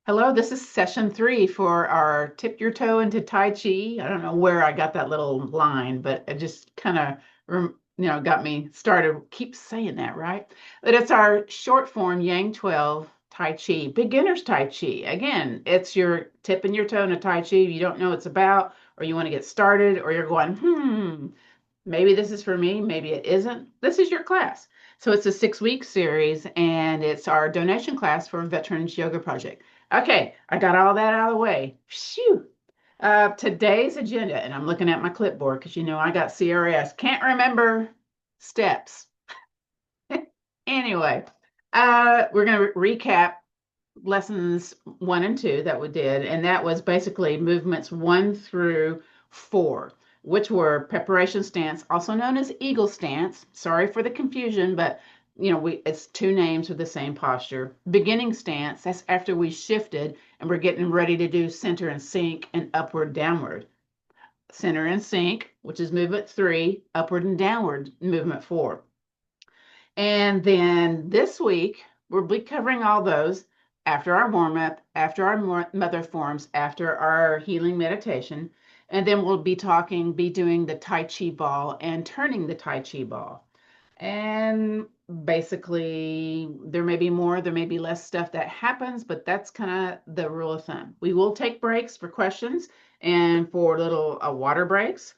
Hello, this is session 3 for our Tip Your Toe into Tai Chi. I don't know where I got that little line, but it just kind of, got me started. Keep saying that, right? But it's our short form Yang 12 Tai Chi, Beginners Tai Chi. Again, it's your tipping your toe into Tai Chi. You don't know what it's about, or you want to get started, or you're going, maybe this is for me, maybe it isn't. This is your class. So it's a 6-week series, and it's our donation class for Veterans Yoga Project. Okay, I got all that out of the way. Phew. Today's agenda, and I'm looking at my clipboard because I got CRS. Can't remember steps. Anyway, we're going to recap lessons 1 and 2 that we did, and that was basically movements 1 through 4, which were preparation stance, also known as eagle stance. Sorry for the confusion, but it's 2 names with the same posture. Beginning stance, that's after we shifted and we're getting ready to do center and sink and upward downward. Center and sink, which is movement 3, upward and downward, movement 4. And then this week, we'll be covering all those after our warm up, after our mother forms, after our healing meditation. And then we'll be doing the Tai Chi Ball and turning the Tai Chi Ball. And basically, there may be more, there may be less stuff that happens, but that's kind of the rule of thumb. We will take breaks for questions and for little water breaks.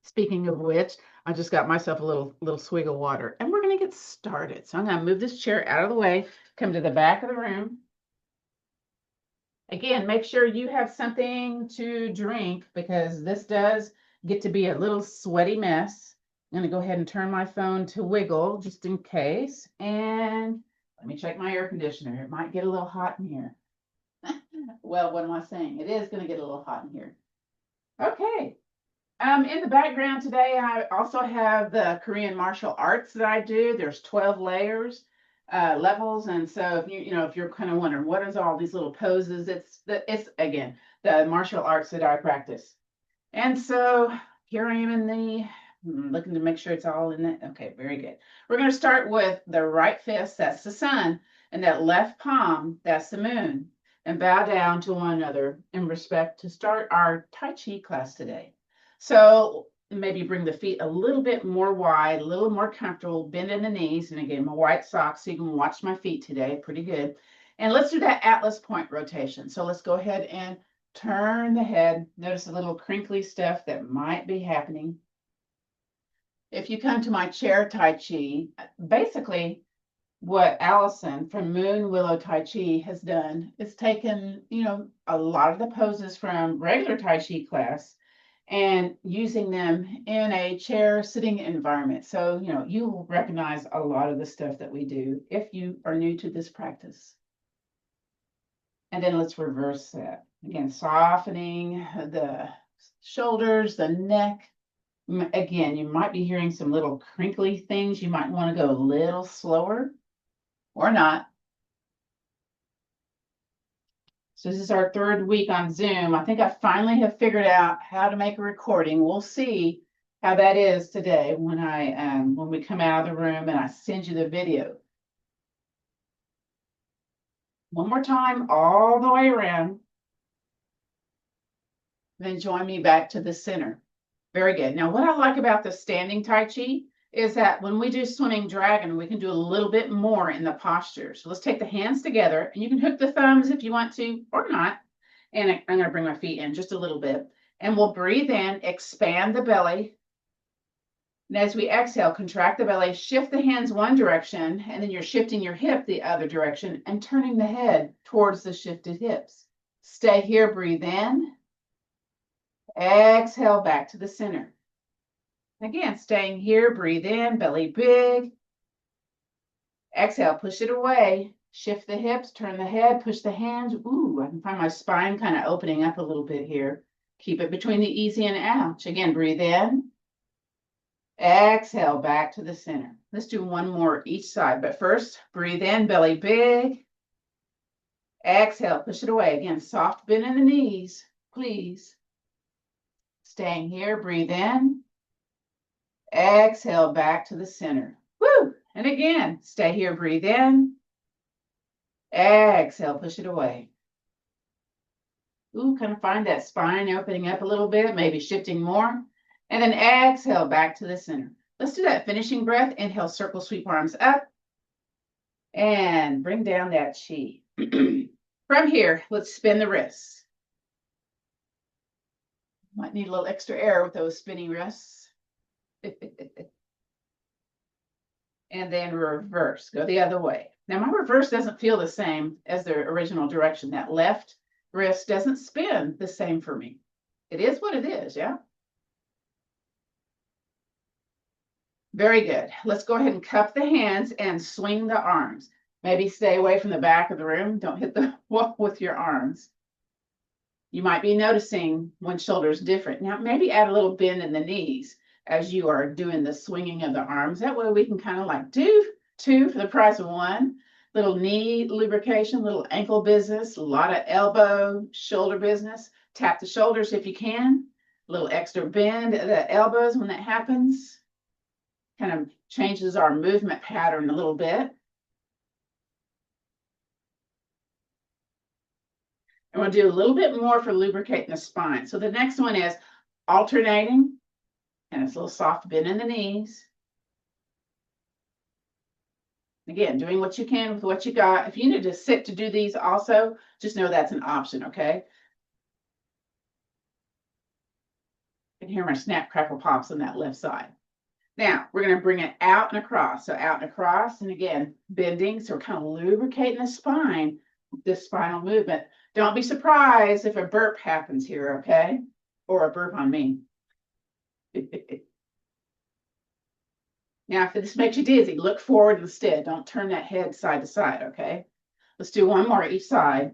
Speaking of which, I just got myself a little swig of water, and we're going to get started. So I'm going to move this chair out of the way, come to the back of the room. Again, make sure you have something to drink because this does get to be a little sweaty mess. I'm going to go ahead and turn my phone to wiggle just in case. And let me check my air conditioner. It might get a little hot in here. Well, what am I saying? It is going to get a little hot in here. Okay. In the background today, I also have the Korean martial arts that I do. There's 12 levels, and so if you're kind of wondering what is all these little poses, it's again the martial arts that I practice. And so here I am looking to make sure it's all in it. Okay, very good. We're going to start with the right fist, that's the sun, and that left palm, that's the moon, and bow down to one another in respect to start our Tai Chi class today. So maybe bring the feet a little bit more wide, a little more comfortable, bend in the knees. And again, my white socks, so you can watch my feet today, pretty good. And let's do that Atlas point rotation. So let's go ahead and turn the head. Notice a little crinkly stuff that might be happening. If you come to my chair Tai Chi, basically what Allison from Moon Willow Tai Chi has done is taken, a lot of the poses from regular Tai Chi class and using them in a chair sitting environment. So, you will recognize a lot of the stuff that we do if you are new to this practice. And then let's reverse that. Again, softening the shoulders, the neck. Again, you might be hearing some little crinkly things. You might want to go a little slower or not. So this is our 3rd week on Zoom. I think I finally have figured out how to make a recording. We'll see how that is today when we come out of the room and I send you the video. One more time, all the way around. Then join me back to the center. Very good. Now, what I like about the standing Tai Chi is that when we do swimming dragon, we can do a little bit more in the posture. So let's take the hands together, and you can hook the thumbs if you want to or not. And I'm going to bring my feet in just a little bit. And we'll breathe in, expand the belly. And as we exhale, contract the belly, shift the hands one direction, and then you're shifting your hip the other direction and turning the head towards the shifted hips. Stay here, breathe in. Exhale back to the center. Again, staying here, breathe in, belly big. Exhale, push it away. Shift the hips, turn the head, push the hands. Ooh, I can find my spine kind of opening up a little bit here. Keep it between the easy and ouch. Again, breathe in. Exhale, back to the center. Let's do one more each side. But first, breathe in, belly big. Exhale, push it away. Again, soft bend in the knees, please. Staying here, breathe in. Exhale, back to the center. Woo! And again, stay here, breathe in. Exhale, push it away. Ooh, kind of find that spine opening up a little bit, maybe shifting more. And then exhale back to the center. Let's do that finishing breath. Inhale, circle, sweep arms up. And bring down that chi. From here, let's spin the wrists. Might need a little extra air with those spinning wrists. And then reverse, go the other way. Now my reverse doesn't feel the same as the original direction. That left wrist doesn't spin the same for me. It is what it is, yeah? Very good. Let's go ahead and cup the hands and swing the arms. Maybe stay away from the back of the room. Don't hit the wall with your arms. You might be noticing one shoulder is different. Now, maybe add a little bend in the knees as you are doing the swinging of the arms. That way we can kind of like do two for the price of one. Little knee lubrication, little ankle business, a lot of elbow, shoulder business. Tap the shoulders if you can. A little extra bend at the elbows when that happens. Kind of changes our movement pattern a little bit. And we'll do a little bit more for lubricating the spine. So the next one is alternating, and it's a little soft bend in the knees. Again, doing what you can with what you got. If you need to sit to do these also, just know that's an option, okay? I can hear my snap, crackle, pops on that left side. Now, we're going to bring it out and across. So out and across, and again, bending. So we're kind of lubricating the spine, this spinal movement. Don't be surprised if a burp happens here, okay? Or a burp on me. Now, if this makes you dizzy, look forward instead. Don't turn that head side to side, okay? Let's do one more each side.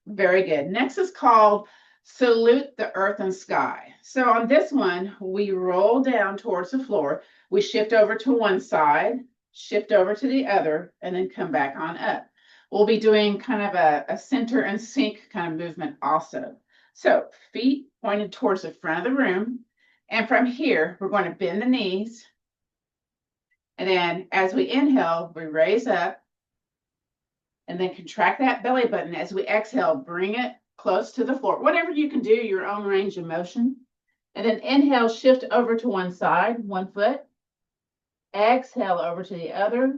Very good. Next is called Salute the Earth and Sky. So on this one, we roll down towards the floor. We shift over to one side, shift over to the other, and then come back on up. We'll be doing kind of a center and sink kind of movement also. So feet pointed towards the front of the room. And from here, we're going to bend the knees. And then as we inhale, we raise up. And then contract that belly button. As we exhale, bring it close to the floor. Whatever you can do, your own range of motion. And then inhale, shift over to one side, one foot. Exhale over to the other.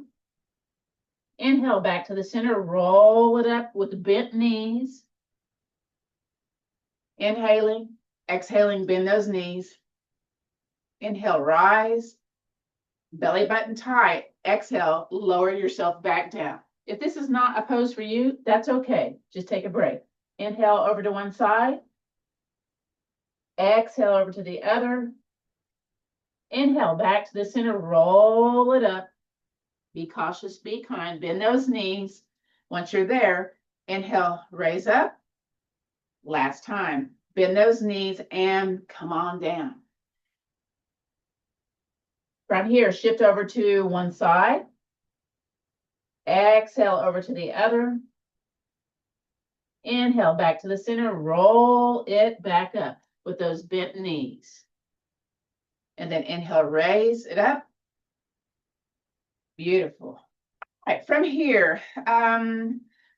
Inhale back to the center, roll it up with the bent knees. Inhaling, exhaling, bend those knees. Inhale, rise. Belly button tight. Exhale, lower yourself back down. If this is not a pose for you, that's okay. Just take a break. Inhale over to one side. Exhale over to the other. Inhale back to the center, roll it up. Be cautious, be kind, bend those knees. Once you're there, inhale, raise up. Last time, bend those knees and come on down. From here, shift over to one side. Exhale over to the other. Inhale back to the center, roll it back up with those bent knees. And then inhale, raise it up. Beautiful. All right, from here,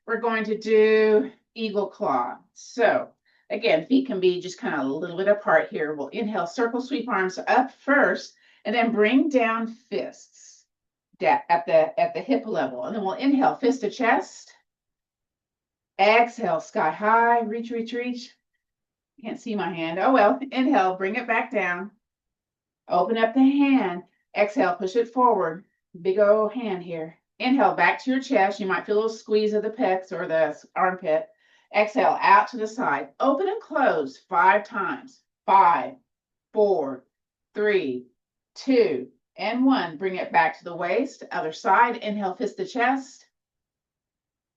we're going to do eagle claw. So again, feet can be just kind of a little bit apart here. We'll inhale, circle, sweep arms up first, and then bring down fists at the hip level. And then we'll inhale, fist to chest. Exhale, sky high, reach, reach, reach. Can't see my hand. Oh, well, inhale, bring it back down. Open up the hand. Exhale, push it forward. Big old hand here. Inhale, back to your chest. You might feel a little squeeze of the pecs or the armpit. Exhale, out to the side. Open and close 5 times. 5, 4, 3, 2, and 1. Bring it back to the waist. Other side. Inhale, fist to chest.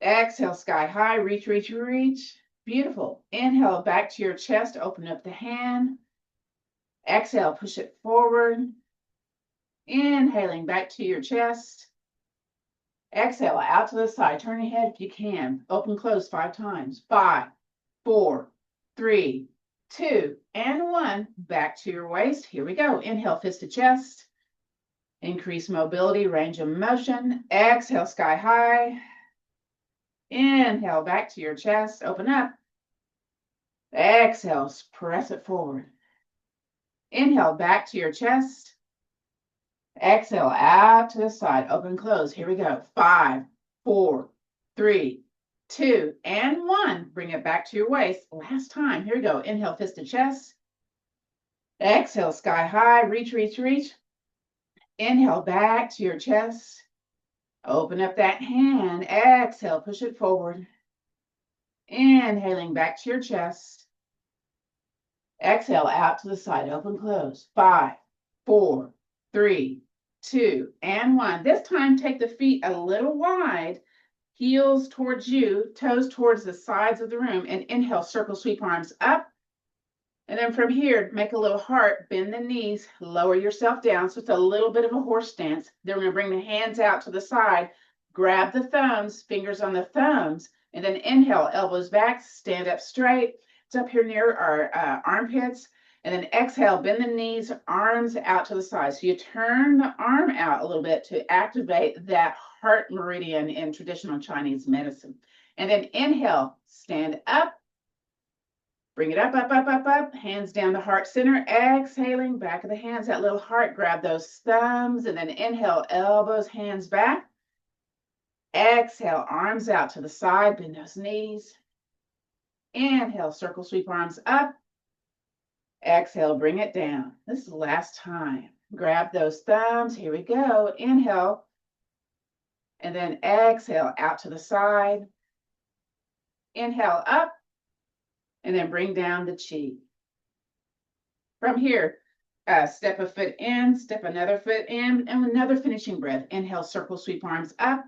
Exhale, sky high, reach, reach, reach. Beautiful. Inhale, back to your chest, open up the hand. Exhale, push it forward. Inhaling back to your chest. Exhale, out to the side. Turn your head if you can. Open, close 5 times. 5, 4, 3, 2, and 1. Back to your waist. Here we go. Inhale, fist to chest. Increase mobility, range of motion. Exhale, sky high. Inhale, back to your chest. Open up. Exhale, press it forward. Inhale, back to your chest. Exhale, out to the side. Open, close. Here we go. 5, 4, 3, 2, and 1. Bring it back to your waist. Last time. Here we go. Inhale, fist to chest. Exhale, sky high. Reach, reach, reach. Inhale, back to your chest. Open up that hand. Exhale, push it forward. Inhaling back to your chest. Exhale, out to the side. Open, close. 5, 4, 3, 2, and 1. This time, take the feet a little wide, heels towards you, toes towards the sides of the room, and inhale, circle, sweep arms up. And then from here, make a little heart, bend the knees, lower yourself down. So it's a little bit of a horse stance. Then we're gonna bring the hands out to the side, grab the thumbs, fingers on the thumbs, and then inhale, elbows back, stand up straight. It's up here near our armpits. And then exhale, bend the knees, arms out to the side. So you turn the arm out a little bit to activate that heart meridian in traditional Chinese medicine. And then inhale, stand up. Bring it up, up, up, up, up. Hands down the heart center. Exhaling, back of the hands, that little heart. Grab those thumbs. And then inhale, elbows, hands back. Exhale, arms out to the side. Bend those knees. Inhale, circle, sweep arms up. Exhale, bring it down. This is the last time. Grab those thumbs. Here we go. Inhale. And then exhale, out to the side. Inhale, up. And then bring down the chi. From here, step a foot in, step another foot in, and another finishing breath. Inhale, circle, sweep arms up.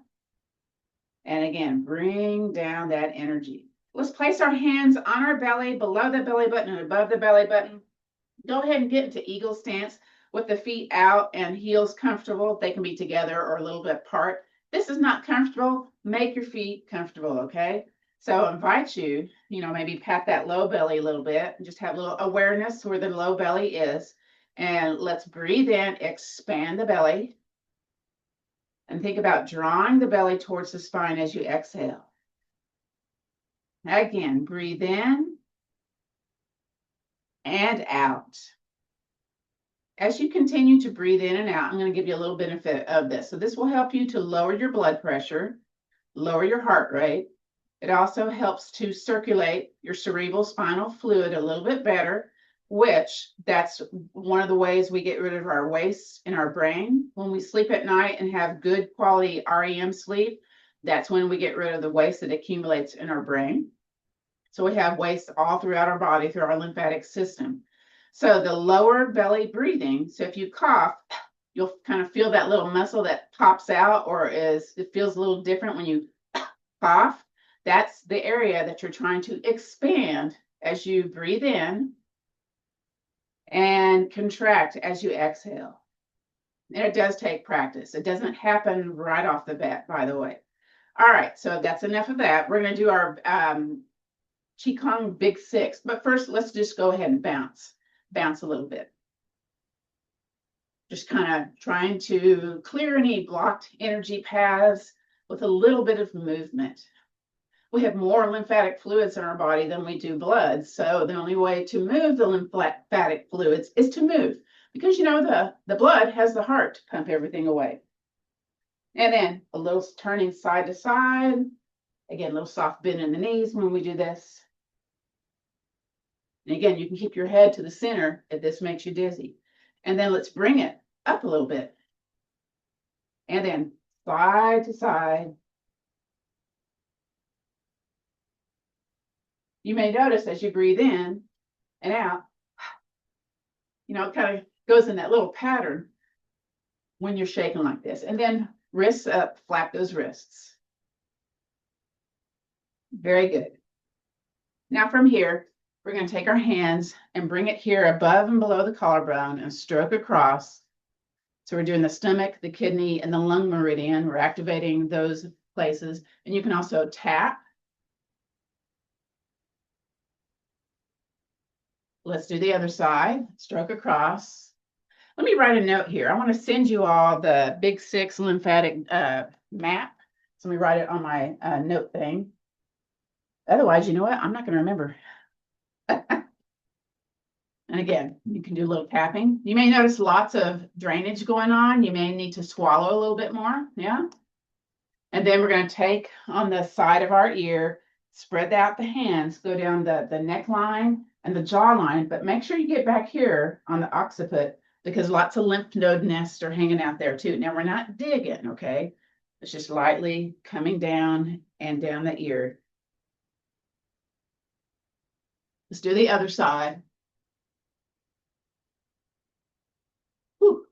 And again, bring down that energy. Let's place our hands on our belly, below the belly button and above the belly button. Go ahead and get into eagle stance with the feet out and heels comfortable. They can be together or a little bit apart. This is not comfortable. Make your feet comfortable, okay? So I invite you, maybe pat that low belly a little bit and just have a little awareness where the low belly is. And let's breathe in, expand the belly. And think about drawing the belly towards the spine as you exhale. Again, breathe in and out. As you continue to breathe in and out, I'm going to give you a little benefit of this. So this will help you to lower your blood pressure, lower your heart rate. It also helps to circulate your cerebral spinal fluid a little bit better, which that's one of the ways we get rid of our waste in our brain. When we sleep at night and have good quality REM sleep, that's when we get rid of the waste that accumulates in our brain. So we have waste all throughout our body, through our lymphatic system. So the lower belly breathing, so if you cough, you'll kind of feel that little muscle that pops out, or it feels a little different when you cough. That's the area that you're trying to expand as you breathe in and contract as you exhale. And it does take practice. It doesn't happen right off the bat, by the way. All right, so that's enough of that. We're going to do our Qigong Big Six. But first, let's just go ahead and bounce a little bit. Just kind of trying to clear any blocked energy paths with a little bit of movement. We have more lymphatic fluids in our body than we do blood. So the only way to move the lymphatic fluids is to move, because the blood has the heart to pump everything away. And then a little turning side to side. Again, a little soft bend in the knees when we do this. And again, you can keep your head to the center if this makes you dizzy. And then let's bring it up a little bit. And then side to side. You may notice as you breathe in and out, it kind of goes in that little pattern when you're shaking like this. And then wrists up, flap those wrists. Very good. Now from here, we're going to take our hands and bring it here above and below the collarbone and stroke across. So we're doing the stomach, the kidney, and the lung meridian. We're activating those places. And you can also tap. Let's do the other side. Stroke across. Let me write a note here. I want to send you all the Big Six lymphatic map. So let me write it on my note thing. Otherwise, you know what? I'm not going to remember. And again, you can do a little tapping. You may notice lots of drainage going on. You may need to swallow a little bit more. Yeah. And then we're going to take on the side of our ear, spread out the hands, go down the neckline and the jawline, but make sure you get back here on the occiput because lots of lymph node nests are hanging out there too. Now we're not digging, okay? It's just lightly coming down and down the ear. Let's do the other side. Whew.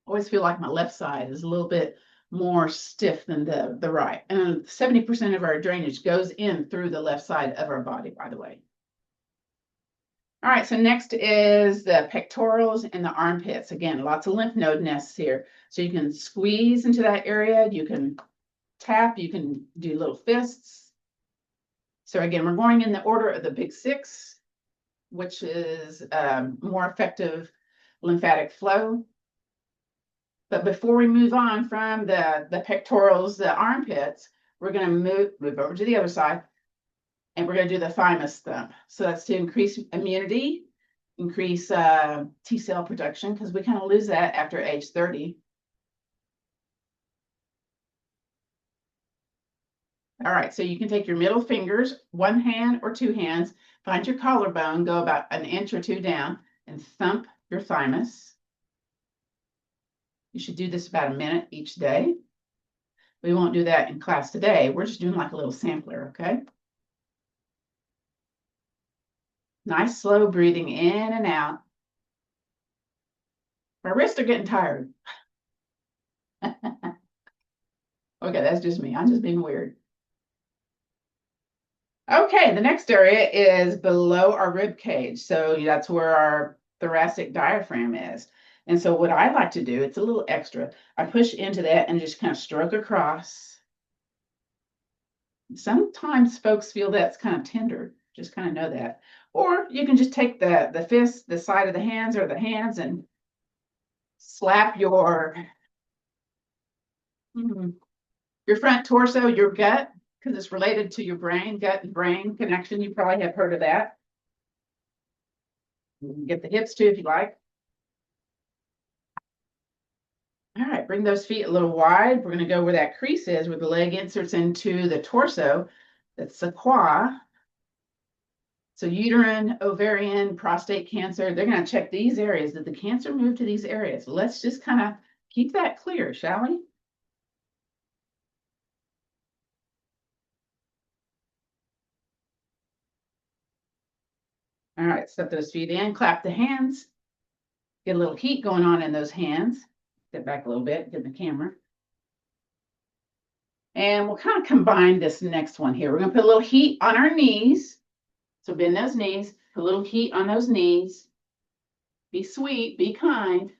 Always feel like my left side is a little bit more stiff than the right. And 70% of our drainage goes in through the left side of our body, by the way. All right, so next is the pectorals and the armpits. Again, lots of lymph node nests here. So you can squeeze into that area, you can tap, you can do little fists. So again, we're going in the order of the Big Six, which is more effective lymphatic flow. But before we move on from the pectorals, the armpits, we're going to move over to the other side. And we're going to do the thymus thump. So that's to increase immunity, increase T cell production, because we kind of lose that after age 30. All right, so you can take your middle fingers, one hand or two hands, find your collarbone, go about an inch or two down, and thump your thymus. You should do this about a minute each day. We won't do that in class today. We're just doing like a little sampler, okay? Nice slow breathing in and out. My wrists are getting tired. Okay, that's just me. I'm just being weird. Okay, the next area is below our rib cage. So that's where our thoracic diaphragm is. And so what I like to do, it's a little extra. I push into that and just kind of stroke across. Sometimes folks feel that's kind of tender. Just kind of know that. Or you can just take the fist, the side of the hands or the hands and slap your front torso, your gut, because it's related to your brain, gut and brain connection. You probably have heard of that. You can get the hips too if you like. All right, bring those feet a little wide. We're going to go where that crease is, where the leg inserts into the torso. That's the quad. So uterine, ovarian, prostate cancer, they're going to check these areas. Did the cancer move to these areas? Let's just kind of keep that clear, shall we? All right, step those feet in, clap the hands. Get a little heat going on in those hands. Step back a little bit, get the camera. And we'll kind of combine this next one here. We're going to put a little heat on our knees. So bend those knees, put a little heat on those knees. Be sweet, be kind.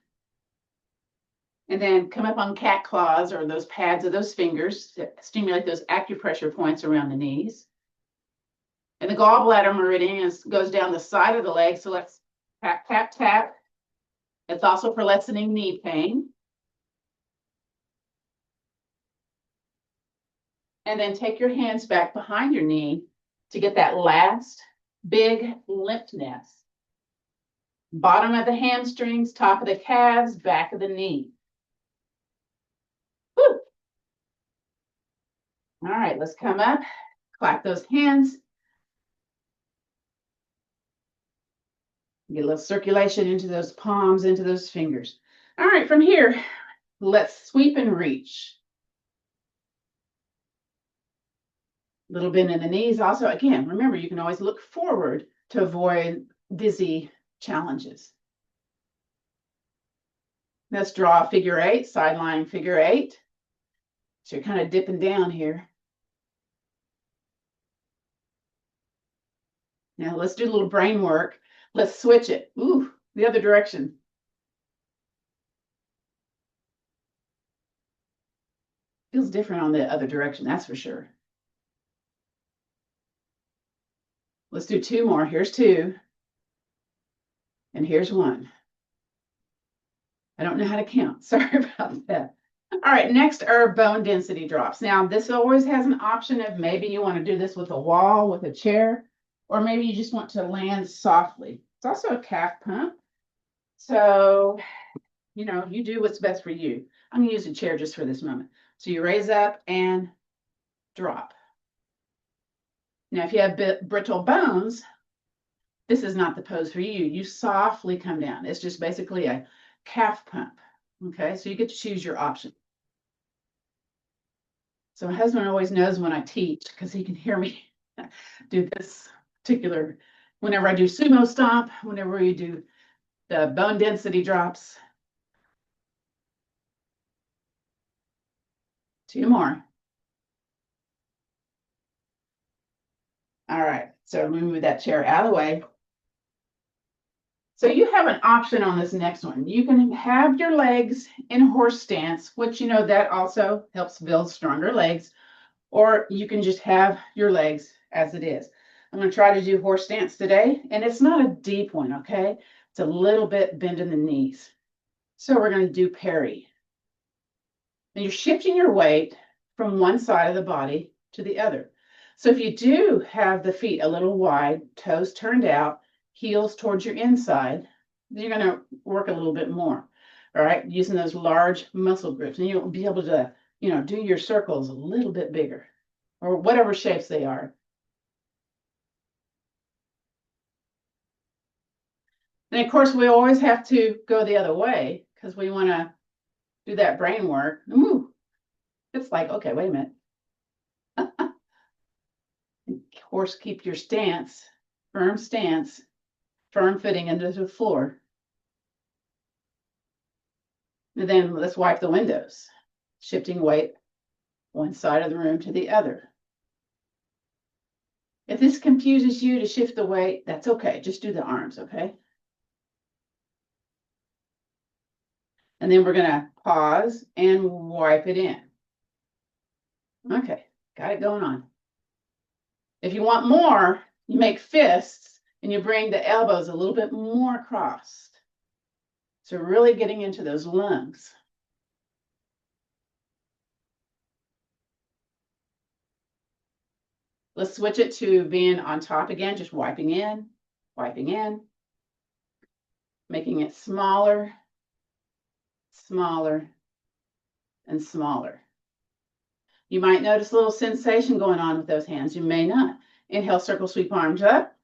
And then come up on cat claws or those pads of those fingers to stimulate those acupressure points around the knees. And the gallbladder meridian goes down the side of the leg. So let's tap, tap, tap. It's also for lessening knee pain. And then take your hands back behind your knee to get that last big lymph nest. Bottom of the hamstrings, top of the calves, back of the knee. Woo. All right, let's come up, clap those hands. Get a little circulation into those palms, into those fingers. All right, from here, let's sweep and reach. Little bend in the knees. Also, again, remember, you can always look forward to avoid dizzy challenges. Let's draw a figure eight, sideline figure eight. So you're kind of dipping down here. Now let's do a little brain work. Let's switch it. Ooh, the other direction. Feels different on the other direction, that's for sure. Let's do two more. Here's two. And here's one. I don't know how to count. Sorry about that. All right, next are bone density drops. Now, this always has an option of maybe you want to do this with a wall, with a chair, or maybe you just want to land softly. It's also a calf pump. So, you do what's best for you. I'm going to use a chair just for this moment. So you raise up and drop. Now, if you have brittle bones, this is not the pose for you. You softly come down. It's just basically a calf pump. Okay, so you get to choose your option. So my husband always knows when I teach because he can hear me do this particular, whenever I do sumo stomp, whenever we do the bone density drops. 2 more. All right, so let me move that chair out of the way. So you have an option on this next one. You can have your legs in horse stance, which that also helps build stronger legs, or you can just have your legs as it is. I'm going to try to do horse stance today, and it's not a deep one, okay? It's a little bit bend in the knees. So we're going to do parry. And you're shifting your weight from one side of the body to the other. So if you do have the feet a little wide, toes turned out, heels towards your inside, then you're going to work a little bit more, all right, using those large muscle groups. And you'll be able to, do your circles a little bit bigger or whatever shapes they are. And of course, we always have to go the other way because we want to do that brain work. Ooh, it's like, okay, wait a minute. Of course, keep your stance, firm footing into the floor. And then let's wipe the windows, shifting weight one side of the room to the other. If this confuses you to shift the weight, that's okay. Just do the arms, okay? And then we're going to pause and wipe it in. Okay, got it going on. If you want more, you make fists and you bring the elbows a little bit more crossed. So really getting into those lungs. Let's switch it to being on top again, just wiping in, making it smaller, smaller, and smaller. You might notice a little sensation going on with those hands. You may not. Inhale, circle, sweep arms up.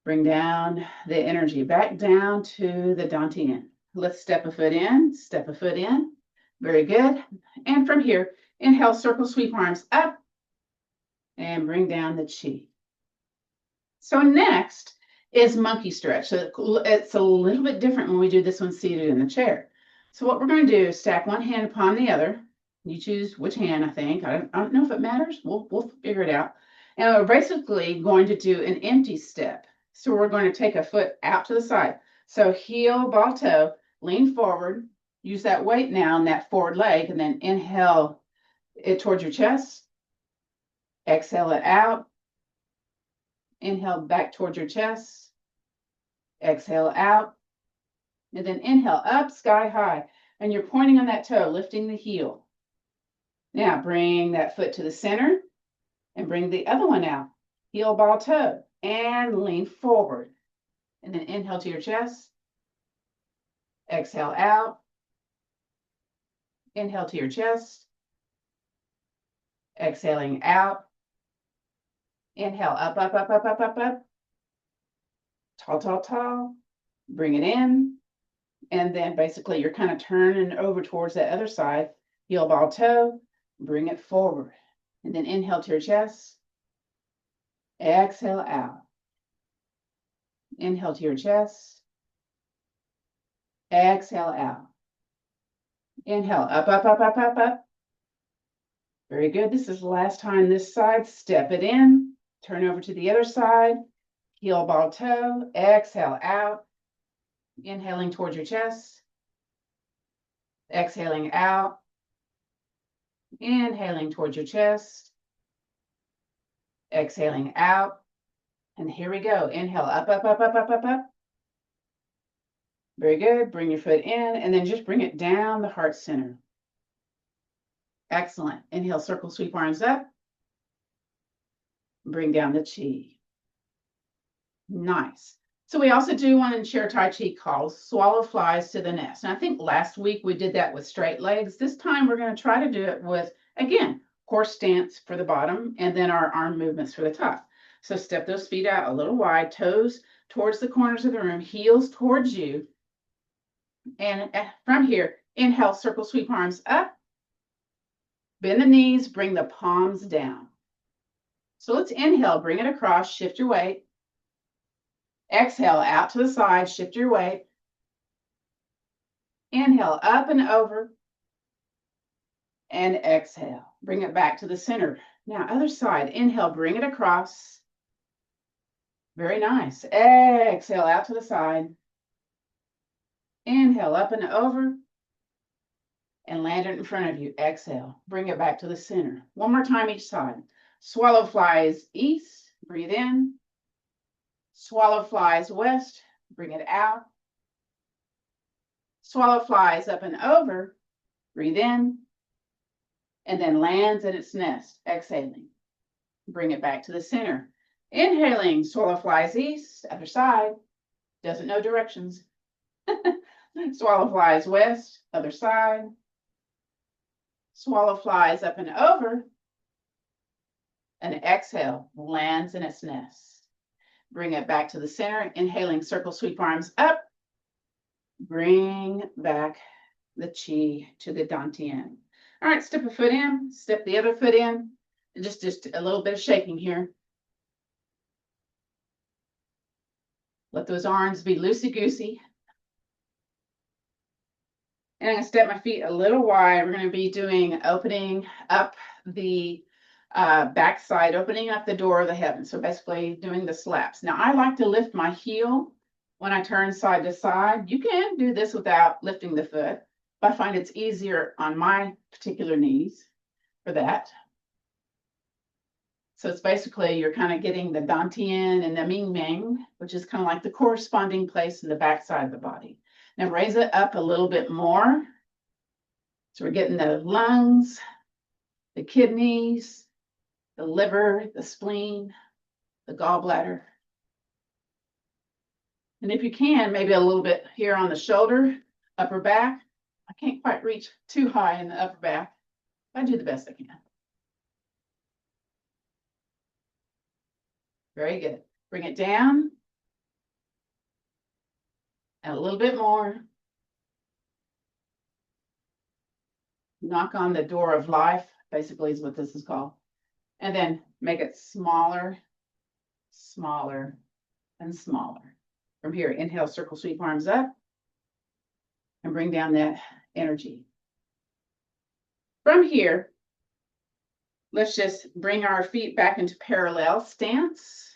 Bring down the energy back down to the dantian. Let's step a foot in, step a foot in. Very good. And from here, inhale, circle, sweep arms up. And bring down the chi. So next is monkey stretch. So it's a little bit different when we do this one seated in the chair. So what we're going to do is stack one hand upon the other. You choose which hand, I think. I don't know if it matters. We'll figure it out. And we're basically going to do an empty step. So we're going to take a foot out to the side. So heel, ball, toe, lean forward. Use that weight now in that forward leg, and then inhale it towards your chest. Exhale it out. Inhale back towards your chest. Exhale out. And then inhale up sky high. And you're pointing on that toe, lifting the heel. Now bring that foot to the center and bring the other one out. Heel, ball, toe. And lean forward. And then inhale to your chest. Exhale out. Inhale to your chest. Exhaling out. Inhale, up, up, up, up, up, up, up. Tall, tall, tall. Bring it in. And then basically you're kind of turning over towards that other side. Heel, ball, toe. Bring it forward. And then inhale to your chest. Exhale out. Inhale to your chest. Exhale out. Inhale, up, up, up, up, up, up. Very good. This is the last time this side. Step it in. Turn over to the other side. Heel, ball, toe. Exhale out. Inhaling towards your chest. Exhaling out. Inhaling towards your chest. Exhaling out. And here we go. Inhale, up, up, up, up, up, up, up. Very good. Bring your foot in and then just bring it down the heart center. Excellent. Inhale, circle, sweep arms up. Bring down the chi. Nice. So we also do one in chair Tai Chi called swallow flies to the nest. And I think last week we did that with straight legs. This time we're going to try to do it with, again, horse stance for the bottom and then our arm movements for the top. So step those feet out a little wide, toes towards the corners of the room, heels towards you. And from here, inhale, circle, sweep arms up. Bend the knees, bring the palms down. So let's inhale, bring it across, shift your weight. Exhale, out to the side, shift your weight. Inhale, up and over. And exhale, bring it back to the center. Now, other side, inhale, bring it across. Very nice. Exhale, out to the side. Inhale, up and over. And land it in front of you. Exhale, bring it back to the center. One more time each side. Swallow flies east, breathe in. Swallow flies west, bring it out. Swallow flies up and over, breathe in, and then lands in its nest, exhaling. Bring it back to the center. Inhaling, swallow flies east, other side, doesn't know directions. Swallow flies west, other side. Swallow flies up and over, and exhale, lands in its nest. Bring it back to the center. Inhaling, circle, sweep arms up. Bring back the chi to the dantian. All right, step a foot in, step the other foot in. And just a little bit of shaking here. Let those arms be loosey-goosey. And I'm going to step my feet a little wide. We're going to be doing opening up the backside, opening up the door of the heavens. So basically doing the slaps. Now I like to lift my heel when I turn side to side. You can do this without lifting the foot, but I find it's easier on my particular knees for that. So it's basically you're kind of getting the dantian and the ming ming, which is kind of like the corresponding place in the backside of the body. Now raise it up a little bit more. So we're getting the lungs, the kidneys, the liver, the spleen, the gallbladder. And if you can, maybe a little bit here on the shoulder, upper back. I can't quite reach too high in the upper back. I do the best I can. Very good. Bring it down. And a little bit more. Knock on the door of life, basically is what this is called. And then make it smaller, smaller, and smaller. From here, inhale, circle, sweep arms up. And bring down that energy. From here, let's just bring our feet back into parallel stance.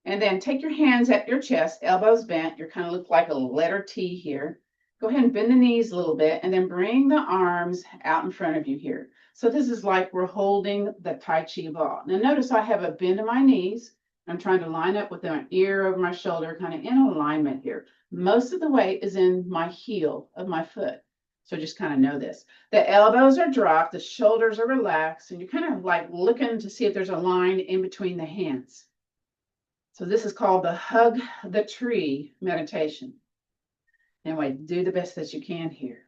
And then take your hands at your chest, elbows bent. You kind of look like a letter T here. Go ahead and bend the knees a little bit and then bring the arms out in front of you here. So this is like we're holding the Tai Chi Ball. Now notice I have a bend in my knees. I'm trying to line up with my ear over my shoulder, kind of in alignment here. Most of the weight is in my heel of my foot. So just kind of know this. The elbows are dropped, the shoulders are relaxed, and you're kind of like looking to see if there's a line in between the hands. So this is called the hug the tree meditation. Anyway, do the best that you can here.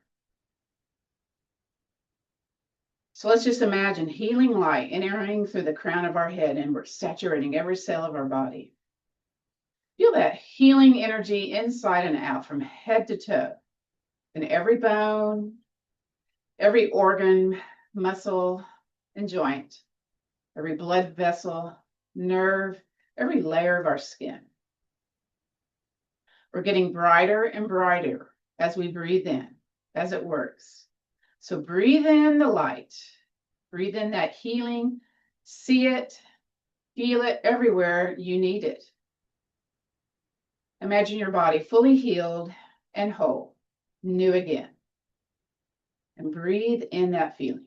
So let's just imagine healing light entering through the crown of our head, and we're saturating every cell of our body. Feel that healing energy inside and out from head to toe. In every bone, every organ, muscle, and joint, every blood vessel, nerve, every layer of our skin. We're getting brighter and brighter as we breathe in, as it works. So breathe in the light, breathe in that healing, see it, feel it everywhere you need it. Imagine your body fully healed and whole, new again. And breathe in that feeling.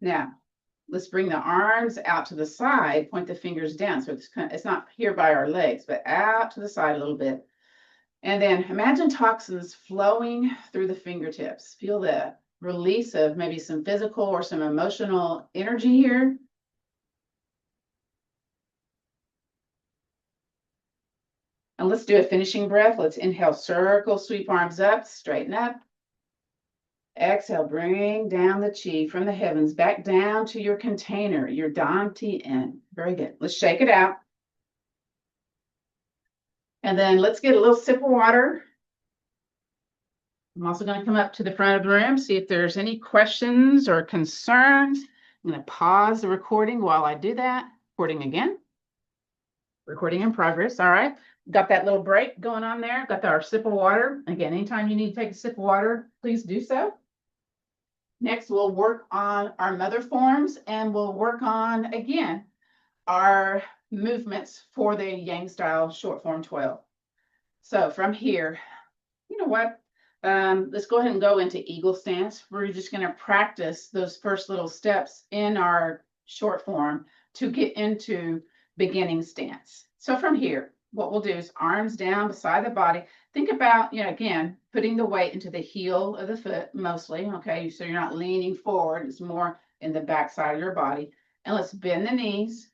Now, let's bring the arms out to the side, point the fingers down. So it's not here by our legs, but out to the side a little bit. And then imagine toxins flowing through the fingertips. Feel the release of maybe some physical or some emotional energy here. And let's do a finishing breath. Let's inhale, circle, sweep arms up, straighten up. Exhale, bring down the chi from the heavens back down to your container, your dantian. Very good. Let's shake it out. And then let's get a little sip of water. I'm also going to come up to the front of the room, see if there's any questions or concerns. I'm going to pause the recording while I do that. Recording again. Recording in progress. All right. Got that little break going on there. Got our sip of water. Again, anytime you need to take a sip of water, please do so. Next, we'll work on our mother forms, and we'll work on, again, our movements for the Yang style short form 12. So from here, you know what? Let's go ahead and go into eagle stance. We're just going to practice those first little steps in our short form to get into beginning stance. So from here, what we'll do is arms down beside the body. Think about, again, putting the weight into the heel of the foot mostly, okay? So you're not leaning forward. It's more in the back side of your body. And let's bend the knees.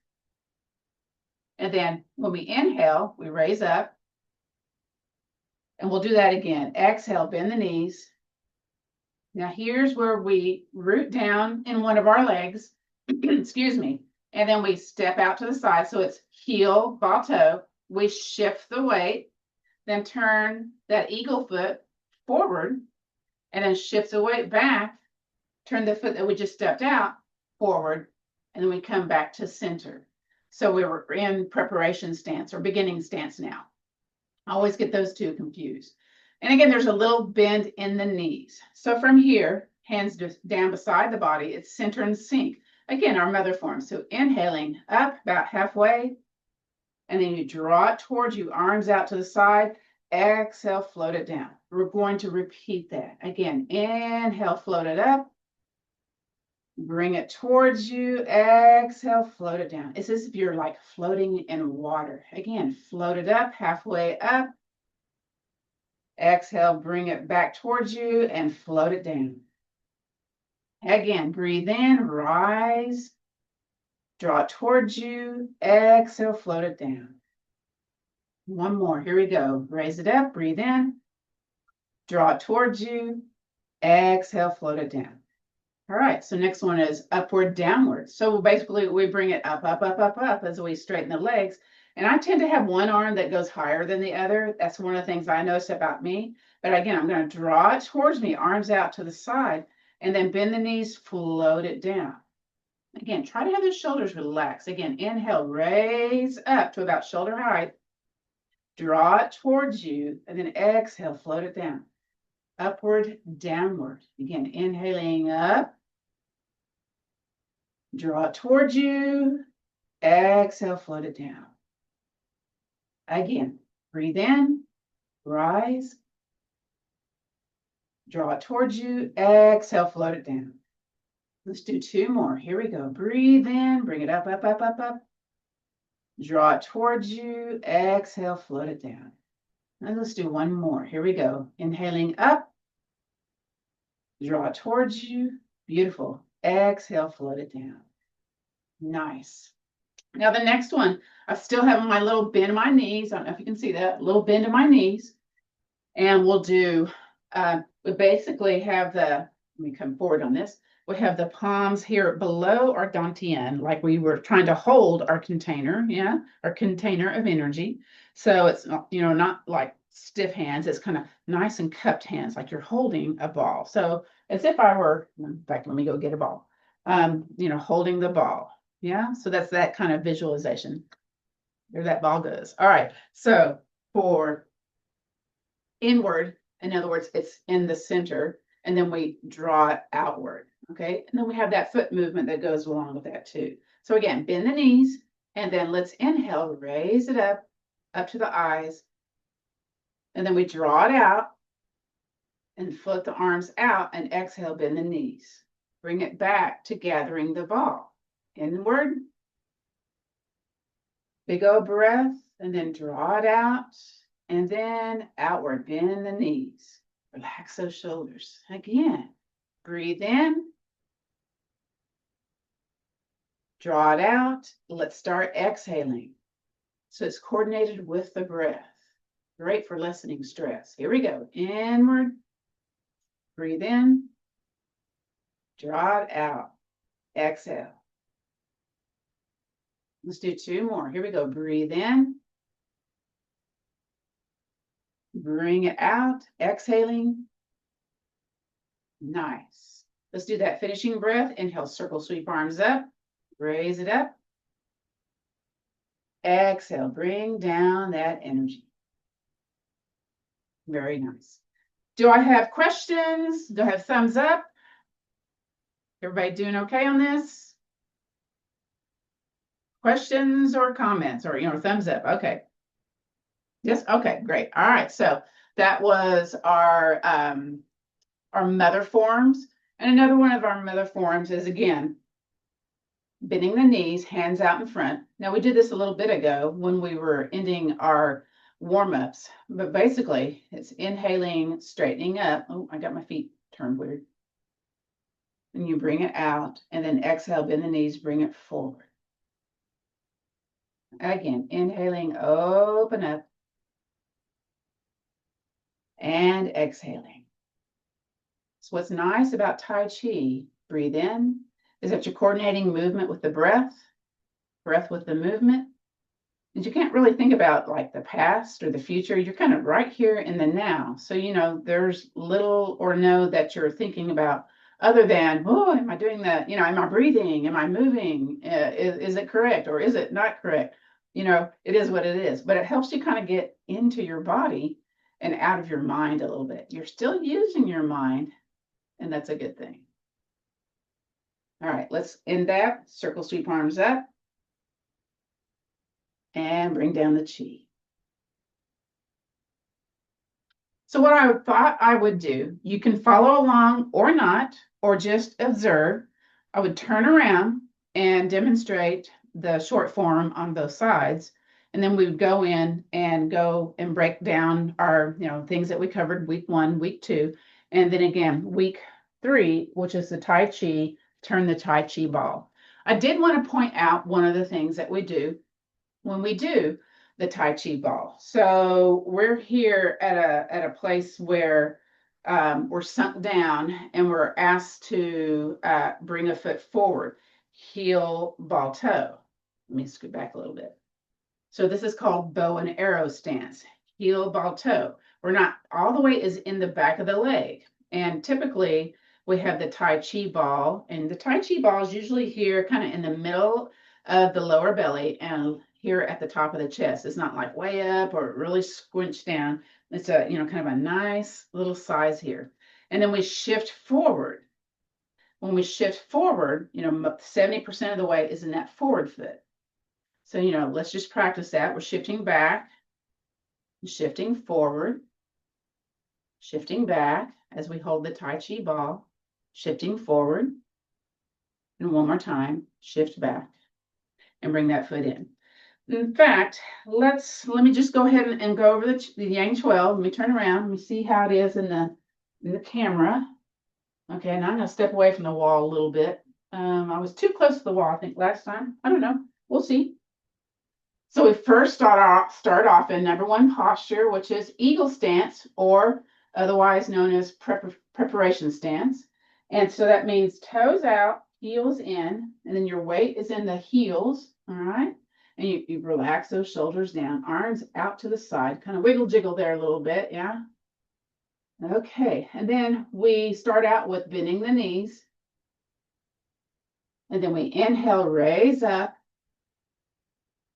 And then when we inhale, we raise up. And we'll do that again. Exhale, bend the knees. Now here's where we root down in one of our legs, excuse me, and then we step out to the side. So it's heel, ball toe. We shift the weight, then turn that eagle foot forward, and then shift the weight back, turn the foot that we just stepped out forward, and then we come back to center. So we were in preparation stance or beginning stance now. I always get those two confused. And again, there's a little bend in the knees. So from here, hands just down beside the body, it's center and sink. Again, our mother form. So inhaling up about halfway, and then you draw it towards you, arms out to the side. Exhale, float it down. We're going to repeat that. Again, inhale, float it up. Bring it towards you. Exhale, float it down. It's as if you're like floating in water. Again, float it up, halfway up. Exhale, bring it back towards you and float it down. Again, breathe in, rise. Draw it towards you. Exhale, float it down. One more. Here we go. Raise it up, breathe in. Draw it towards you. Exhale, float it down. All right, so next one is upward, downward. So basically we bring it up, up, up, up, up as we straighten the legs. And I tend to have one arm that goes higher than the other. That's one of the things I notice about me. But again, I'm going to draw it towards me, arms out to the side, and then bend the knees, float it down. Again, try to have the shoulders relax. Again, inhale, raise up to about shoulder height. Draw it towards you, and then exhale, float it down. Upward, downward. Again, inhaling up. Draw it towards you. Exhale, float it down. Again, breathe in, rise. Draw it towards you. Exhale, float it down. Let's do two more. Here we go. Breathe in, bring it up, up, up, up, up. Draw it towards you. Exhale, float it down. And let's do one more. Here we go. Inhaling up. Draw it towards you. Beautiful. Exhale, float it down. Nice. Now the next one, I still have my little bend in my knees. I don't know if you can see that. Little bend in my knees. And we'll do, we basically have let me come forward on this. We have the palms here below our dantian, like we were trying to hold our container, our container of energy. So it's, not like stiff hands. It's kind of nice and cupped hands, like you're holding a ball. So as if I were, in fact, let me go get a ball, holding the ball. Yeah, so that's that kind of visualization. There that ball goes. All right, so for inward, in other words, it's in the center, and then we draw it outward, okay? And then we have that foot movement that goes along with that too. So again, bend the knees, and then let's inhale, raise it up to the eyes, and then we draw it out, and float the arms out, and exhale, bend the knees. Bring it back to gathering the ball. Inward. Big old breath, and then draw it out, and then outward. Bend the knees. Relax those shoulders. Again, breathe in. Draw it out. Let's start exhaling. So it's coordinated with the breath. Great for lessening stress. Here we go. Inward. Breathe in. Draw it out. Exhale. Let's do 2 more. Here we go. Breathe in. Bring it out. Exhaling. Nice. Let's do that finishing breath. Inhale, circle, sweep arms up. Raise it up. Exhale, bring down that energy. Very nice. Do I have questions? Do I have thumbs up? Everybody doing okay on this? Questions or comments or, thumbs up? Okay. Yes. Okay, great. All right. So that was our mother forms. And another one of our mother forms is, again, bending the knees, hands out in front. Now, we did this a little bit ago when we were ending our warm-ups, but basically it's inhaling, straightening up. Oh, I got my feet turned weird. And you bring it out, and then exhale, bend the knees, bring it forward. Again, inhaling, open up, and exhaling. So what's nice about Tai Chi, breathe in, is that you're coordinating movement with the breath with the movement. And you can't really think about like the past or the future. You're kind of right here in the now. So, there's little or no that you're thinking about other than, oh, am I doing that? Am I breathing? Am I moving? Is it correct or is it not correct? It is what it is. But it helps you kind of get into your body and out of your mind a little bit. You're still using your mind, and that's a good thing. All right, let's end that. Circle, sweep arms up. And bring down the chi. So what I thought I would do, you can follow along or not, or just observe. I would turn around and demonstrate the short form on both sides. And then we would go in and break down our, things that we covered week 1, week 2. And then again, week 3, which is the Tai Chi, turn the Tai Chi ball. I did want to point out one of the things that we do when we do the Tai Chi ball. So we're here at a place where we're sunk down and we're asked to bring a foot forward, heel, ball, toe. Let me scoot back a little bit. So this is called bow and arrow stance, heel, ball, toe. We're not all the way is in the back of the leg. And typically we have the Tai Chi ball, and the Tai Chi ball is usually here kind of in the middle of the lower belly and here at the top of the chest. It's not like way up or really squinched down. It's a, kind of a nice little size here. And then we shift forward. When we shift forward, 70% of the way is in that forward foot. So, let's just practice that. We're shifting back, shifting forward, shifting back as we hold the Tai Chi ball, shifting forward. And one more time, shift back and bring that foot in. In fact, let me just go ahead and go over the Yang 12. Let me turn around. Let me see how it is in the camera. Okay, now I'm going to step away from the wall a little bit. I was too close to the wall, I think, last time. I don't know. We'll see. So we first start off in number 1 posture, which is eagle stance, or otherwise known as preparation stance. And so that means toes out, heels in, and then your weight is in the heels. All right. And you relax those shoulders down, arms out to the side, kind of wiggle jiggle there a little bit. Yeah. Okay. And then we start out with bending the knees. And then we inhale, raise up.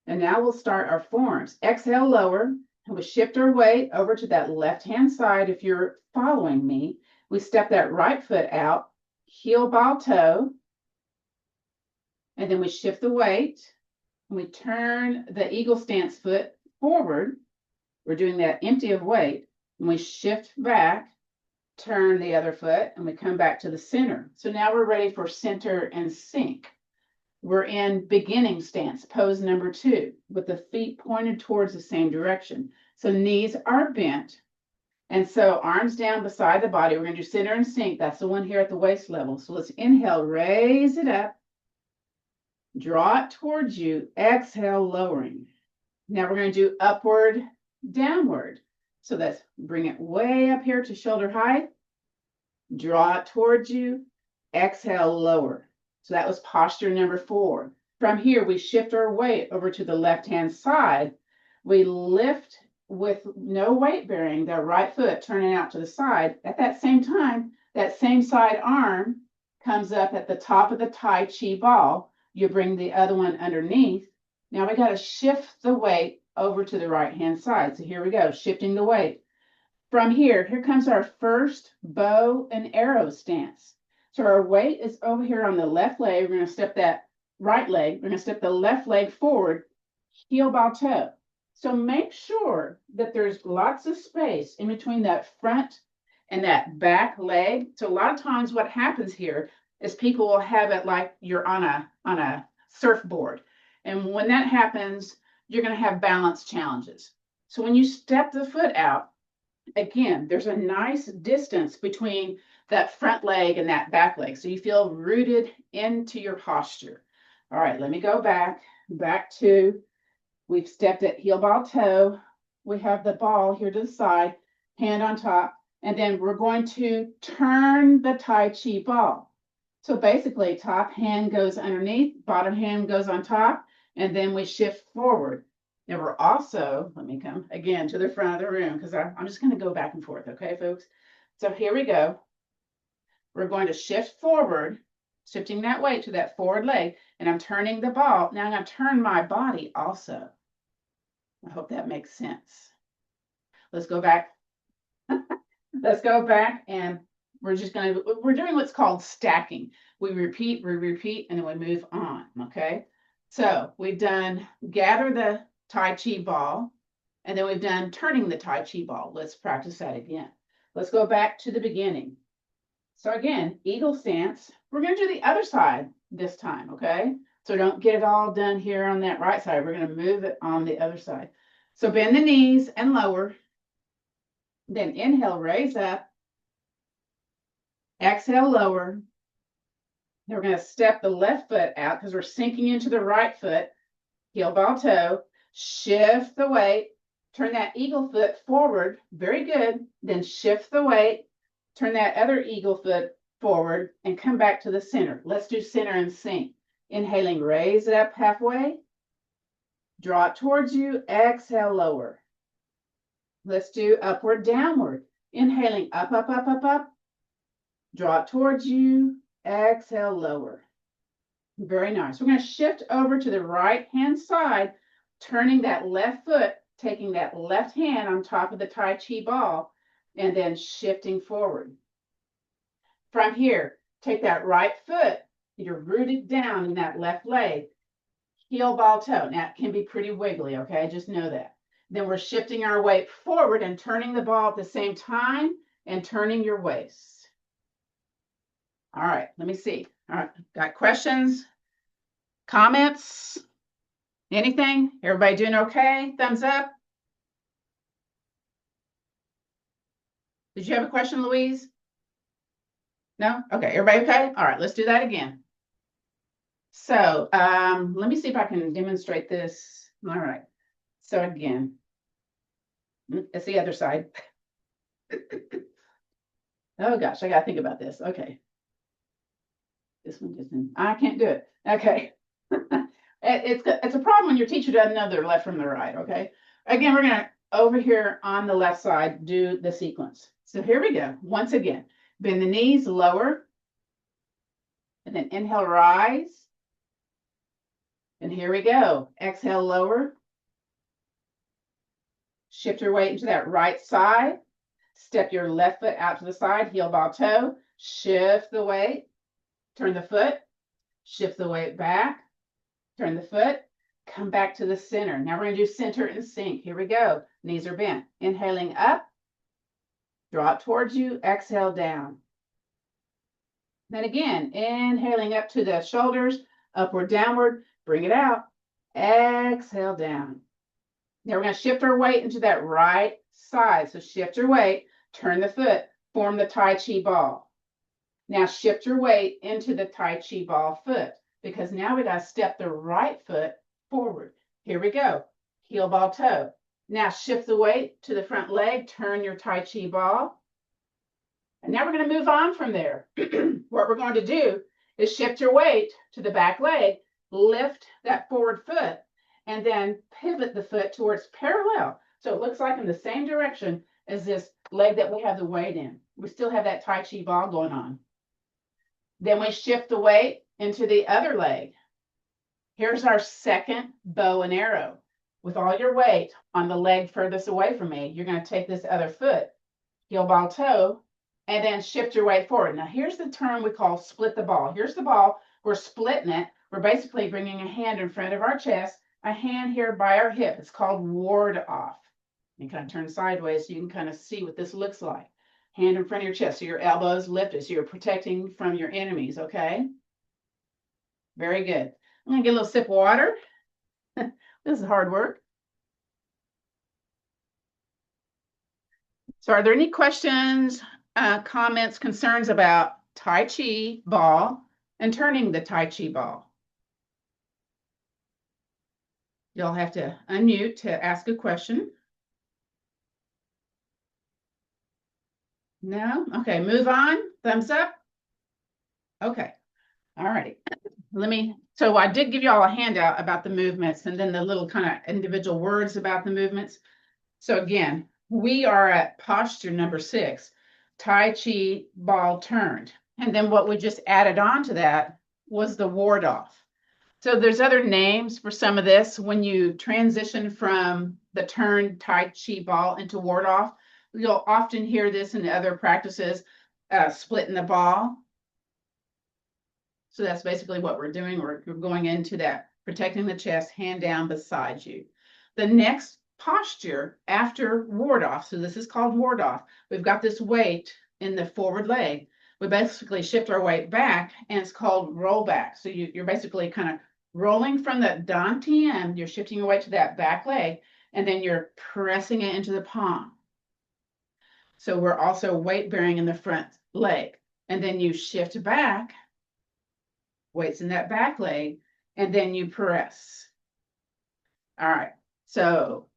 And now we'll start our forms. Exhale, lower. And we shift our weight over to that left-hand side. If you're following me, we step that right foot out, heel, ball, toe. And then we shift the weight. We turn the eagle stance foot forward. We're doing that empty of weight. And we shift back, turn the other foot, and we come back to the center. So now we're ready for center and sink. We're in beginning stance, pose number 2, with the feet pointed towards the same direction. So knees are bent. And so arms down beside the body. We're going to do center and sink. That's the one here at the waist level. So let's inhale, raise it up, draw it towards you, exhale, lowering. Now we're going to do upward, downward. So let's bring it way up here to shoulder height, draw it towards you, exhale, lower. So that was posture number 4. From here, we shift our weight over to the left-hand side. We lift with no weight bearing, the right foot turning out to the side. At that same time, that same side arm comes up at the top of the Tai Chi ball. You bring the other one underneath. Now we got to shift the weight over to the right-hand side. So here we go, shifting the weight. From here comes our first bow and arrow stance. So our weight is over here on the left leg. We're going to step that right leg. We're going to step the left leg forward, heel ball toe. So make sure that there's lots of space in between that front and that back leg. So a lot of times what happens here is people will have it like you're on a surfboard. And when that happens, you're going to have balance challenges. So when you step the foot out, again, there's a nice distance between that front leg and that back leg. So you feel rooted into your posture. All right, let me go back to, we've stepped at heel ball toe. We have the ball here to the side, hand on top, and then we're going to turn the Tai Chi ball. So basically, top hand goes underneath, bottom hand goes on top, and then we shift forward. Now we're also, let me come again to the front of the room because I'm just going to go back and forth, okay, folks? So here we go. We're going to shift forward, shifting that weight to that forward leg, and I'm turning the ball. Now I'm going to turn my body also. I hope that makes sense. Let's go back. Let's go back, and we're doing what's called stacking. We repeat, and then we move on, okay? So we've done gather the Tai Chi ball, and then we've done turning the Tai Chi ball. Let's practice that again. Let's go back to the beginning. So again, eagle stance. We're going to do the other side this time, okay? So don't get it all done here on that right side. We're going to move it on the other side. So bend the knees and lower. Then inhale, raise up. Exhale, lower. Then we're going to step the left foot out because we're sinking into the right foot. Heel ball toe. Shift the weight. Turn that eagle foot forward. Very good. Then shift the weight. Turn that other eagle foot forward and come back to the center. Let's do center and sink. Inhaling, raise it up halfway. Draw it towards you. Exhale, lower. Let's do upward, downward. Inhaling, up, up, up, up, up. Draw it towards you. Exhale, lower. Very nice. We're going to shift over to the right-hand side, turning that left foot, taking that left hand on top of the Tai Chi ball, and then shifting forward. From here, take that right foot. You're rooted down in that left leg. Heel ball toe. Now, it can be pretty wiggly, okay? Just know that. Then we're shifting our weight forward and turning the ball at the same time and turning your waist. All right, let me see. All right, got questions, comments, anything? Everybody doing okay? Thumbs up. Did you have a question, Louise? No? Okay, everybody okay? All right, let's do that again. So let me see if I can demonstrate this. All right, so again, it's the other side. Oh gosh, I gotta think about this. Okay. This one doesn't, I can't do it. Okay. It's a problem when your teacher doesn't know their left from the right, okay? Again, we're gonna, over here on the left side, do the sequence. So here we go. Once again, bend the knees, lower, and then inhale, rise. And here we go. Exhale, lower. Shift your weight into that right side. Step your left foot out to the side, heel ball toe. Shift the weight. Turn the foot. Shift the weight back. Turn the foot. Come back to the center. Now we're going to do center and sink. Here we go. Knees are bent. Inhaling up. Draw it towards you. Exhale down. Then again, inhaling up to the shoulders. upward, downward, bring it out, exhale down. Now we're going to shift our weight into that right side. So shift your weight, turn the foot, form the Tai Chi ball. Now shift your weight into the Tai Chi ball foot, because now we got to step the right foot forward. Here we go. Heel, ball, toe. Now shift the weight to the front leg, turn your Tai Chi ball. And now we're going to move on from there. What we're going to do is shift your weight to the back leg, lift that forward foot, and then pivot the foot towards parallel. So it looks like in the same direction as this leg that we have the weight in. We still have that Tai Chi ball going on. Then we shift the weight into the other leg. Here's our second bow and arrow. With all your weight on the leg furthest away from me, you're going to take this other foot, heel, ball, toe, and then shift your weight forward. Now, here's the term we call split the ball. Here's the ball. We're splitting it. We're basically bringing a hand in front of our chest, a hand here by our hip. It's called ward off. You kind of turn sideways so you can kind of see what this looks like. Hand in front of your chest, so your elbows lifted, so you're protecting from your enemies, okay? Very good. I'm going to get a little sip of water. This is hard work. So are there any questions, comments, concerns about Tai Chi ball and turning the Tai Chi ball? You'll have to unmute to ask a question. No? Okay, move on. Thumbs up. Okay. All righty. So I did give you all a handout about the movements and then the little kind of individual words about the movements. So again, we are at posture number 6, Tai Chi ball turned. And then what we just added on to that was the ward off. So there's other names for some of this. When you transition from the turned Tai Chi ball into ward off, you'll often hear this in other practices, splitting the ball. So that's basically what we're doing. We're going into that, protecting the chest, hand down beside you. The next posture after ward off, so this is called ward off. We've got this weight in the forward leg. We basically shift our weight back, and it's called roll back. So you're basically kind of rolling from the dantian, you're shifting your weight to that back leg, and then you're pressing it into the palm. So we're also weight bearing in the front leg. And then you shift back, weights in that back leg, and then you press. All right, so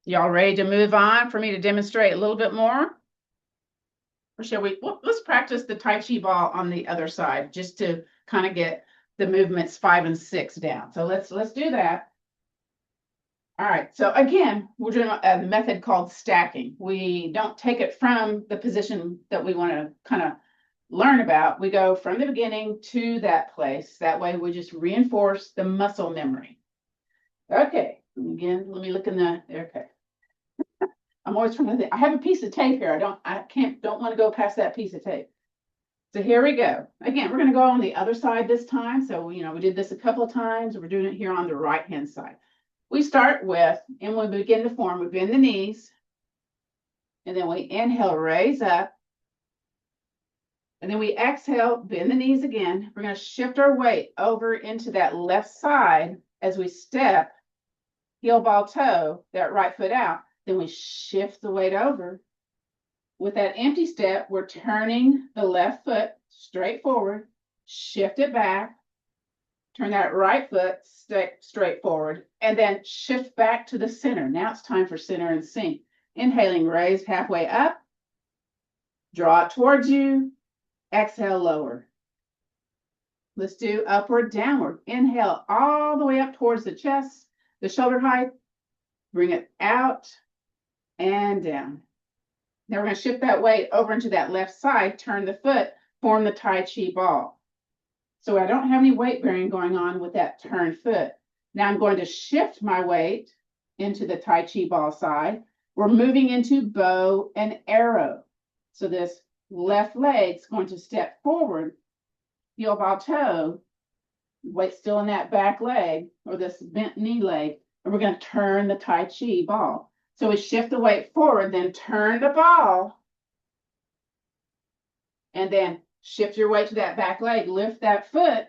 y'all ready to move on for me to demonstrate a little bit more? Or shall we, well, let's practice the Tai Chi ball on the other side, just to kind of get the movements 5 and 6 down. So let's do that. All right, so again, we're doing a method called stacking. We don't take it from the position that we want to kind of learn about. We go from the beginning to that place. That way we just reinforce the muscle memory. Okay, again, let me look in the, okay. I'm always trying to think. I have a piece of tape here. Don't want to go past that piece of tape. So here we go. Again, we're going to go on the other side this time. So, we did this a couple of times. We're doing it here on the right-hand side. We start with, and when we begin to form, we bend the knees. And then we inhale, raise up. And then we exhale, bend the knees again. We're going to shift our weight over into that left side as we step, heel, ball, toe, that right foot out. Then we shift the weight over. With that empty step, we're turning the left foot straight forward, shift it back, turn that right foot straight forward, and then shift back to the center. Now it's time for center and sink. Inhaling, raise halfway up, draw it towards you, exhale, lower. Let's do upward, downward. Inhale all the way up towards the chest, the shoulder height, bring it out and down. Now we're going to shift that weight over into that left side, turn the foot, form the Tai Chi ball. So I don't have any weight bearing going on with that turned foot. Now I'm going to shift my weight into the Tai Chi ball side. We're moving into bow and arrow. So this left leg's going to step forward, heel, ball, toe, weight still in that back leg or this bent knee leg, and we're going to turn the Tai Chi ball. So we shift the weight forward, then turn the ball, and then shift your weight to that back leg, lift that foot,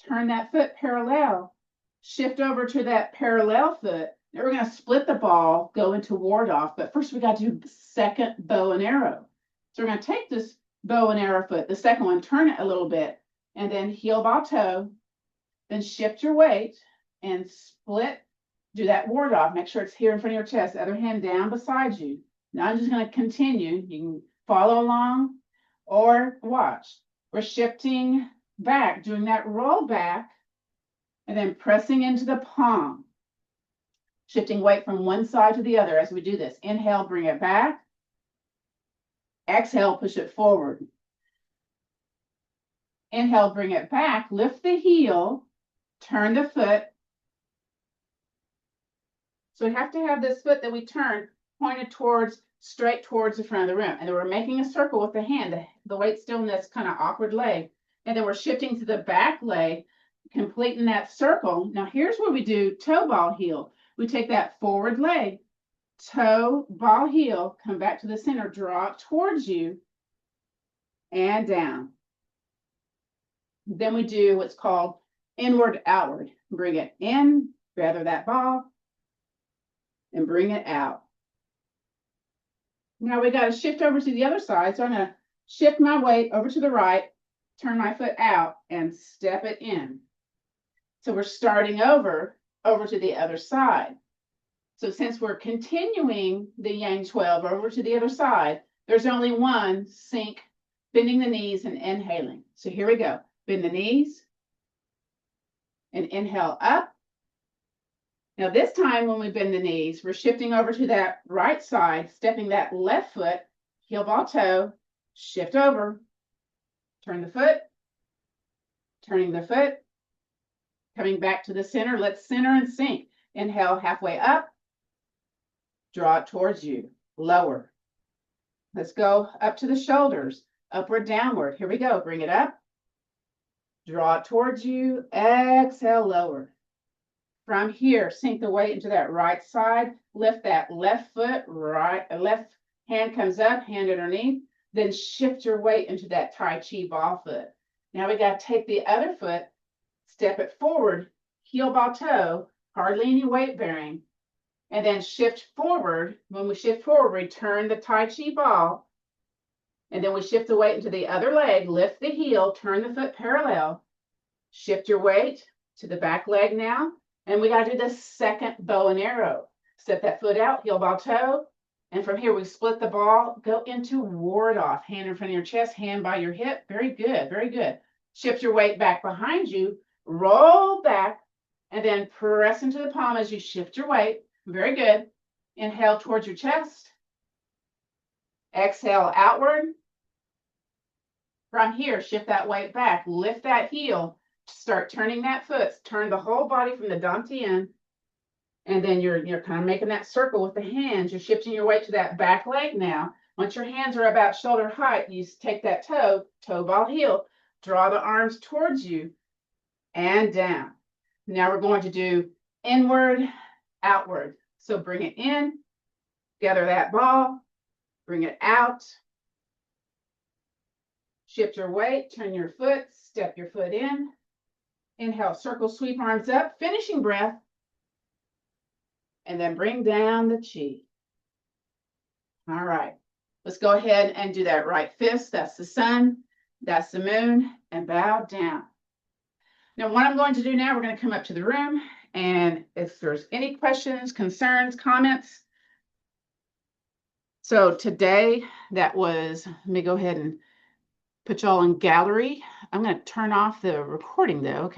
turn that foot parallel, shift over to that parallel foot. Now we're going to split the ball, go into ward off, but first we got to do the second bow and arrow. So we're going to take this bow and arrow foot, the second one, turn it a little bit, and then heel ball toe, then shift your weight and split, do that ward off. Make sure it's here in front of your chest, the other hand down beside you. Now I'm just going to continue. You can follow along or watch. We're shifting back, doing that roll back, and then pressing into the palm. Shifting weight from one side to the other as we do this. Inhale, bring it back. Exhale, push it forward. Inhale, bring it back. Lift the heel, turn the foot. So we have to have this foot that we turn pointed towards, straight towards the front of the room. And then we're making a circle with the hand. The weight's still in this kind of awkward leg. And then we're shifting to the back leg, completing that circle. Now here's where we do toe ball heel. We take that forward leg, toe ball heel, come back to the center, draw it towards you, and down. Then we do what's called inward outward. Bring it in, gather that ball, and bring it out. Now we got to shift over to the other side. So I'm going to shift my weight over to the right, turn my foot out, and step it in. So we're starting over to the other side. So since we're continuing the Yang 12 over to the other side, there's only one sink, bending the knees and inhaling. So here we go. Bend the knees and inhale up. Now this time when we bend the knees, we're shifting over to that right side, stepping that left foot, heel ball toe, shift over, turn the foot, turning the foot, coming back to the center. Let's center and sink. Inhale halfway up, draw it towards you, lower. Let's go up to the shoulders, upward, downward. Here we go. Bring it up, draw it towards you, exhale, lower. From here, sink the weight into that right side, lift that left foot, left hand comes up, hand underneath, then shift your weight into that Tai Chi Ball foot. Now we got to take the other foot, step it forward, heel ball toe, hardly any weight bearing, and then shift forward. When we shift forward, we turn the Tai Chi Ball, and then we shift the weight into the other leg, lift the heel, turn the foot parallel, shift your weight to the back leg now, and we got to do the second bow and arrow. Step that foot out, heel ball toe, and from here we split the ball, go into ward off, hand in front of your chest, hand by your hip. Very good, very good. Shift your weight back behind you, roll back, and then press into the palm as you shift your weight. Very good. Inhale towards your chest. Exhale outward. From here, shift that weight back, lift that heel, start turning that foot, turn the whole body from the dantian, and then you're kind of making that circle with the hands. You're shifting your weight to that back leg now. Once your hands are about shoulder height, you take that toe ball heel, draw the arms towards you, and down. Now we're going to do inward, outward. So bring it in, gather that ball, bring it out, shift your weight, turn your foot, step your foot in, inhale, circle, sweep arms up, finishing breath, and then bring down the chi. All right, let's go ahead and do that right fist. That's the sun, that's the moon, and bow down. Now, what I'm going to do now, we're going to come up to the room, and if there's any questions, concerns, comments. So today, that was, let me go ahead and put y'all in gallery. I'm going to turn off the recording though. Okay.